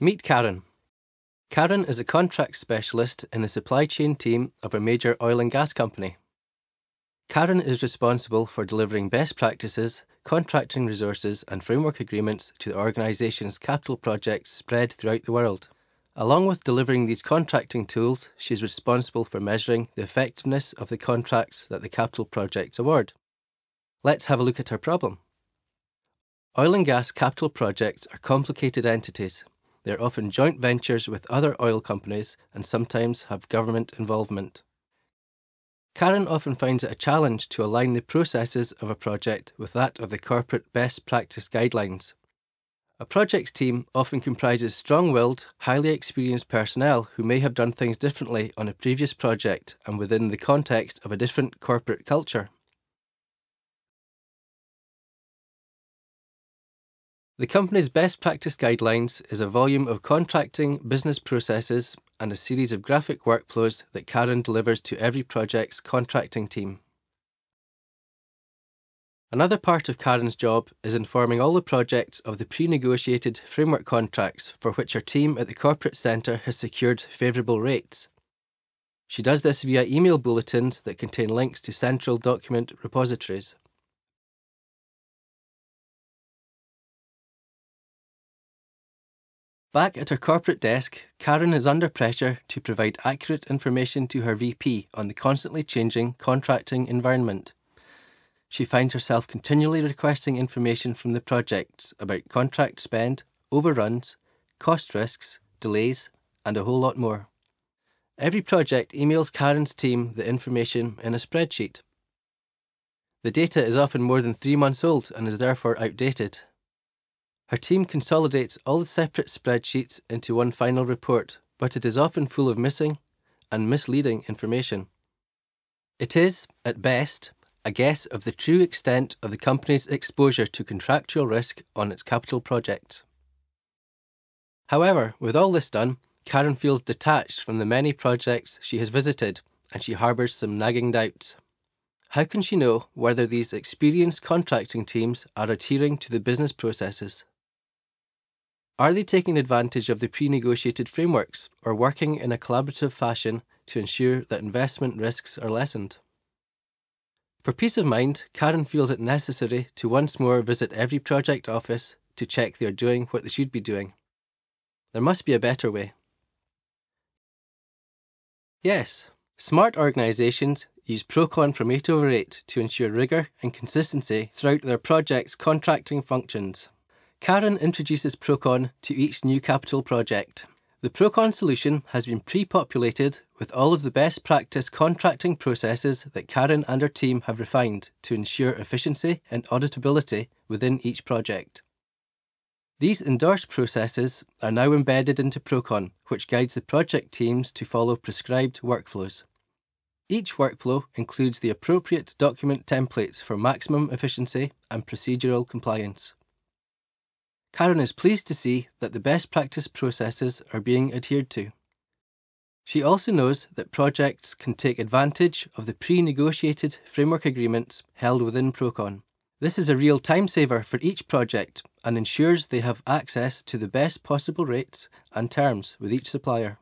Meet Karen. Karen is a contract specialist in the supply chain team of a major oil and gas company. Karen is responsible for delivering best practices, contracting resources and framework agreements to the organisation's capital projects spread throughout the world. Along with delivering these contracting tools, she is responsible for measuring the effectiveness of the contracts that the capital projects award. Let's have a look at her problem. Oil and gas capital projects are complicated entities. They are often joint ventures with other oil companies and sometimes have government involvement. Karen often finds it a challenge to align the processes of a project with that of the corporate best practice guidelines. A projects team often comprises strong-willed, highly experienced personnel who may have done things differently on a previous project and within the context of a different corporate culture. The company's best practice guidelines is a volume of contracting business processes and a series of graphic workflows that Karen delivers to every project's contracting team. Another part of Karen's job is informing all the projects of the pre-negotiated framework contracts for which her team at the corporate centre has secured favourable rates. She does this via email bulletins that contain links to central document repositories. Back at her corporate desk, Karen is under pressure to provide accurate information to her VP on the constantly changing contracting environment. She finds herself continually requesting information from the projects about contract spend, overruns, cost risks, delays, and a whole lot more. Every project emails Karen's team the information in a spreadsheet. The data is often more than 3 months old and is therefore outdated. Her team consolidates all the separate spreadsheets into one final report, but it is often full of missing and misleading information. It is, at best, a guess of the true extent of the company's exposure to contractual risk on its capital projects. However, with all this done, Karen feels detached from the many projects she has visited, and she harbours some nagging doubts. How can she know whether these experienced contracting teams are adhering to the business processes? Are they taking advantage of the pre-negotiated frameworks or working in a collaborative fashion to ensure that investment risks are lessened? For peace of mind, Karen feels it necessary to once more visit every project office to check they are doing what they should be doing. There must be a better way. Yes, smart organisations use ProCon from 8/8 to ensure rigour and consistency throughout their project's contracting functions. Karen introduces ProCon to each new capital project. The ProCon solution has been pre-populated with all of the best practice contracting processes that Karen and her team have refined to ensure efficiency and auditability within each project. These endorsed processes are now embedded into ProCon, which guides the project teams to follow prescribed workflows. Each workflow includes the appropriate document templates for maximum efficiency and procedural compliance. Karen is pleased to see that the best practice processes are being adhered to. She also knows that projects can take advantage of the pre-negotiated framework agreements held within ProCon. This is a real time saver for each project and ensures they have access to the best possible rates and terms with each supplier.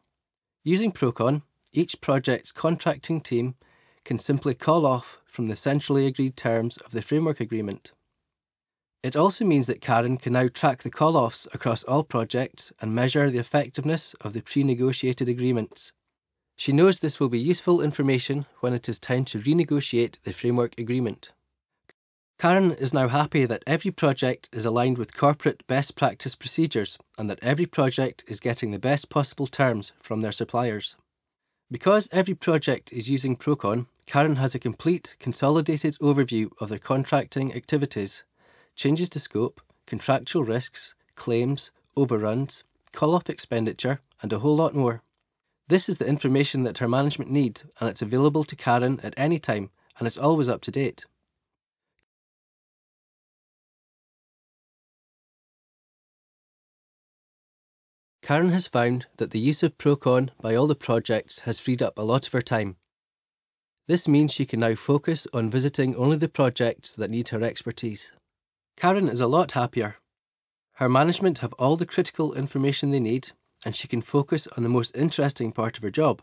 Using ProCon, each project's contracting team can simply call off from the centrally agreed terms of the framework agreement. It also means that Karen can now track the call-offs across all projects and measure the effectiveness of the pre-negotiated agreements. She knows this will be useful information when it is time to renegotiate the framework agreement. Karen is now happy that every project is aligned with corporate best practice procedures and that every project is getting the best possible terms from their suppliers. Because every project is using ProCon, Karen has a complete, consolidated overview of their contracting activities, changes to scope, contractual risks, claims, overruns, call-off expenditure, and a whole lot more. This is the information that her management need, and it's available to Karen at any time, and it's always up to date. Karen has found that the use of ProCon by all the projects has freed up a lot of her time. This means she can now focus on visiting only the projects that need her expertise. Karen is a lot happier. Her management have all the critical information they need, and she can focus on the most interesting part of her job.